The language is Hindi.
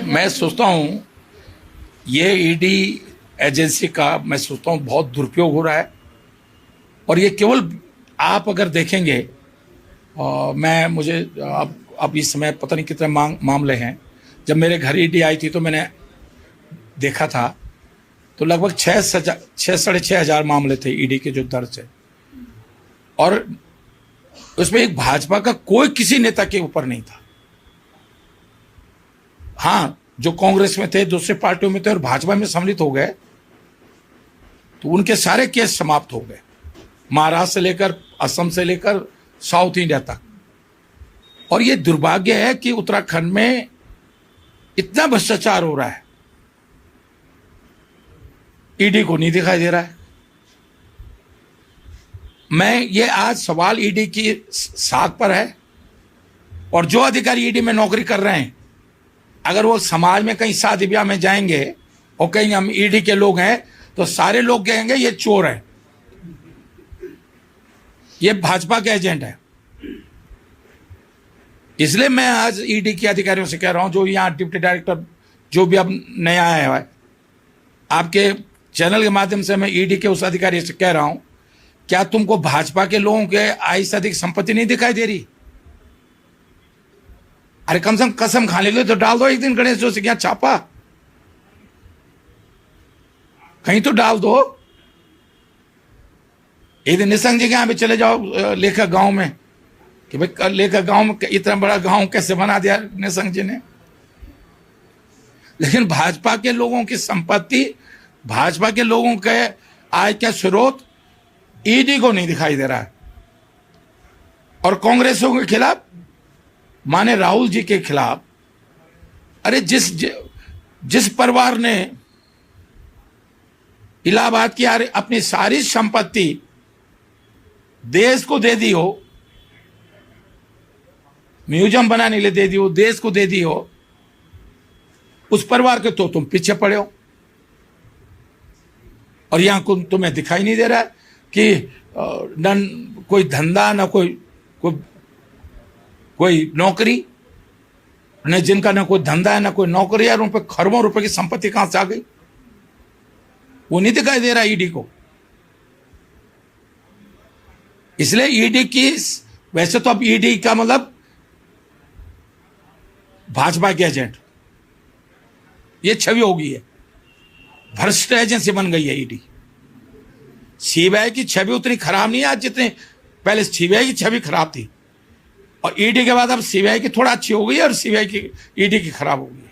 मैं सोचता हूँ ये ईडी एजेंसी का मैं सोचता हूँ बहुत दुरुपयोग हो रहा है। और ये केवल आप अगर देखेंगे मुझे अब इस समय पता नहीं कितने मामले हैं। जब मेरे घर ईडी आई थी तो मैंने देखा था तो लगभग 6,500 मामले थे ईडी के जो दर्ज है, और उसमें एक भाजपा का कोई किसी नेता के ऊपर नहीं था। हाँ, जो कांग्रेस में थे, दूसरी पार्टियों में थे और भाजपा में सम्मिलित हो गए तो उनके सारे केस समाप्त हो गए, महाराष्ट्र से लेकर असम से लेकर साउथ इंडिया तक। और ये दुर्भाग्य है कि उत्तराखंड में इतना भ्रष्टाचार हो रहा है, ईडी को नहीं दिखाई दे रहा है। मैं ये आज सवाल ईडी की साख पर है, और जो अधिकारी ईडी में नौकरी कर रहे हैं अगर वो समाज में कहीं शादी ब्याह में जाएंगे और कहीं हम ईडी के लोग हैं तो सारे लोग कहेंगे ये चोर है, ये भाजपा के एजेंट है। इसलिए मैं आज ईडी के अधिकारियों से कह रहा हूं, जो यहां डिप्टी डायरेक्टर जो भी अब नया आया है, आपके चैनल के माध्यम से मैं ईडी के उस अधिकारी से कह रहा हूं, क्या तुमको भाजपा के लोगों के आय से अधिक संपत्ति नहीं दिखाई दे रही? अरे कम से कम कसम खाने के लिए तो डाल दो एक दिन गणेश जोशी के यहां छापा, कहीं तो डाल दो। एक दिन निशंक जी के यहां भी चले जाओ लेखक गांव में, कि भाई लेखक गांव में इतना बड़ा गांव कैसे बना दिया निशंक जी ने। लेकिन भाजपा के लोगों की संपत्ति, भाजपा के लोगों के आय का स्रोत ईडी को नहीं दिखाई दे रहा है। और कांग्रेसियों के खिलाफ, माने राहुल जी के खिलाफ, अरे जिस परिवार ने इलाहाबाद की अपनी सारी संपत्ति देश को दे दी हो, म्यूजियम बनाने के लिए दे दी हो, देश को दे दी हो, उस परिवार के तो तुम पीछे पड़े हो। और यहां तुम्हें दिखाई नहीं दे रहा है कि न कोई धंधा, न कोई नौकरी, न जिनका न कोई धंधा है न कोई नौकरी है, उन पर खरबों रुपए की संपत्ति कहां से आ गई, वो नहीं दिखाई दे रहा ईडी को। इसलिए ईडी की, वैसे तो अब ईडी का मतलब भाजपा के एजेंट, ये छवि हो गई है, भ्रष्ट एजेंसी बन गई है ईडी। सीबीआई की छवि उतनी खराब नहीं है आज जितनी पहले सीबीआई की छवि खराब थी, और ईडी के बाद अब सीबीआई की थोड़ा अच्छी हो गई है और सीबीआई की ईडी की खराब हो गई है।